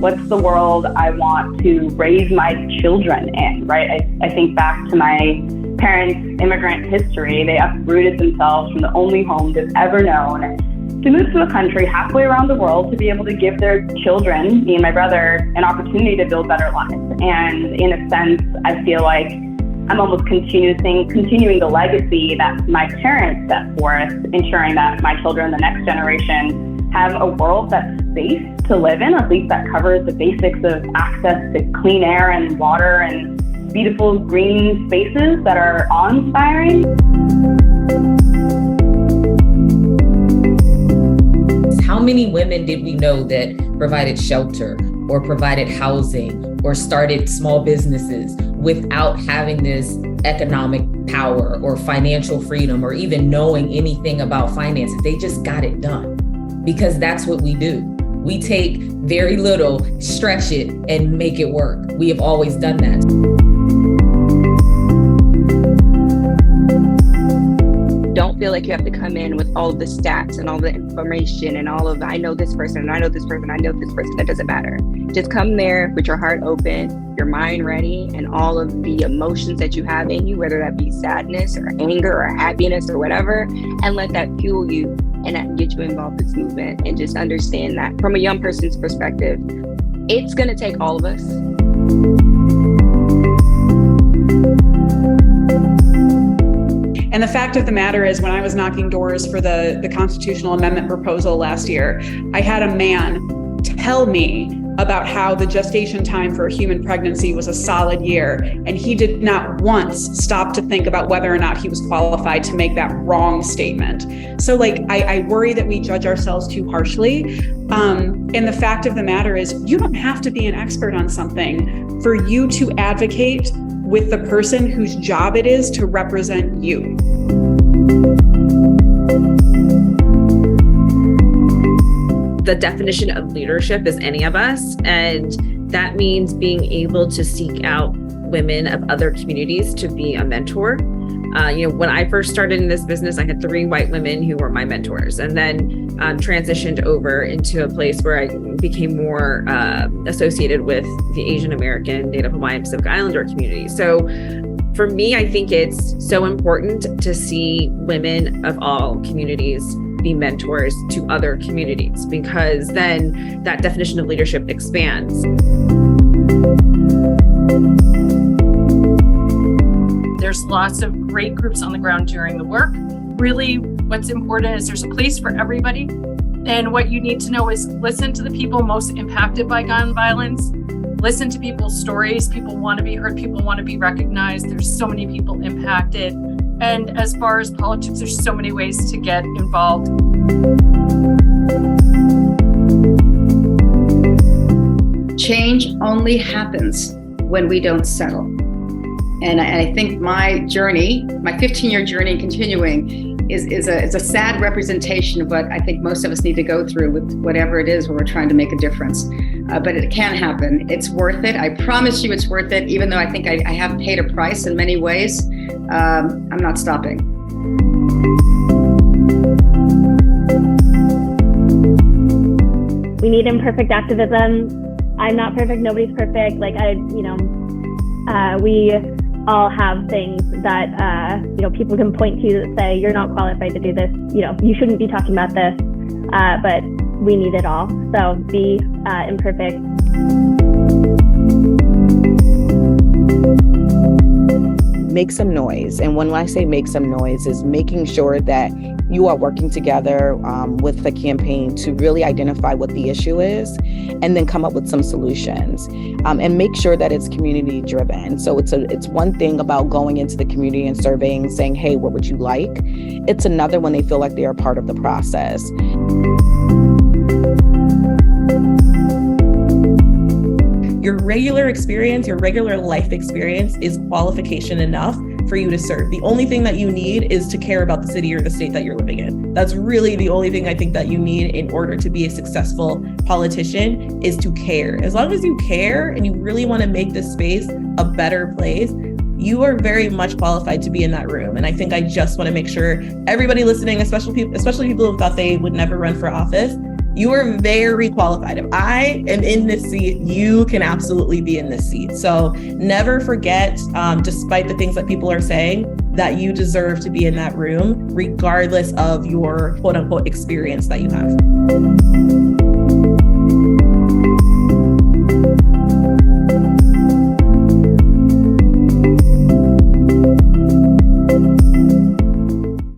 what's the world I want to raise my children in, right? I think back to my parents' immigrant history. They uprooted themselves from the only home they've ever known to move to a country halfway around the world to be able to give their children, me and my brother, an opportunity to build better lives. And in a sense, I feel like I'm almost continuing the legacy that my parents set forth, ensuring that my children, the next generation, have a world that's safe to live in, at least that covers the basics of access to clean air and water and beautiful green spaces that are awe-inspiring. How many women did we know that provided shelter or provided housing or started small businesses without having this economic power or financial freedom or even knowing anything about finances? They just got it done because that's what we do. We take very little, stretch it, and make it work. We have always done that. Don't feel like you have to come in with all of the stats and all the information and all of, I know this person, I know this person, I know this person. That doesn't matter. Just come there with your heart open, your mind ready, and all of the emotions that you have in you, whether that be sadness or anger or happiness or whatever, and let that fuel you and that get you involved in this movement. And just understand that from a young person's perspective, it's going to take all of us. And the fact of the matter is, when I was knocking doors for the constitutional amendment proposal last year, I had a man tell me about how the gestation time for a human pregnancy was a solid year. And he did not once stop to think about whether or not he was qualified to make that wrong statement. So I worry that we judge ourselves too harshly. And the fact of the matter is, you don't have to be an expert on something for you to advocate with the person whose job it is to represent you. The definition of leadership is any of us, and that means being able to seek out women of other communities to be a mentor. When I first started in this business, I had 3 white women who were my mentors, and then transitioned over into a place where I became more associated with the Asian American, Native Hawaiian, Pacific Islander community. So for me, I think it's so important to see women of all communities be mentors to other communities, because then that definition of leadership expands. There's lots of great groups on the ground doing the work. Really, what's important is there's a place for everybody. And what you need to know is listen to the people most impacted by gun violence. Listen to people's stories. People want to be heard. People want to be recognized. There's so many people impacted. And as far as politics, there's so many ways to get involved. Change only happens when we don't settle. And I think my journey, my 15-year journey continuing, is a sad representation of what I think most of us need to go through with whatever it is where we're trying to make a difference. But it can happen. It's worth it. I promise you it's worth it, even though I think I have paid a price in many ways. I'm not stopping. We need imperfect activism. I'm not perfect. Nobody's perfect. We all have things that, people can point to that say, you're not qualified to do this. You shouldn't be talking about this, but we need it all. So be imperfect. Make some noise. And when I say make some noise, is making sure that you are working together with the campaign to really identify what the issue is and then come up with some solutions and make sure that it's community driven. So it's one thing about going into the community and surveying, saying, hey, what would you like? It's another when they feel like they are part of the process. Your regular experience, your regular life experience is qualification enough for you to serve. The only thing that you need is to care about the city or the state that you're living in. That's really the only thing I think that you need in order to be a successful politician, is to care. As long as you care and you really want to make this space a better place, you are very much qualified to be in that room. And I think I just want to make sure everybody listening, especially people who thought they would never run for office, You are very qualified. If I am in this seat, you can absolutely be in this seat. So never forget, despite the things that people are saying, that you deserve to be in that room, regardless of your quote unquote experience that you have.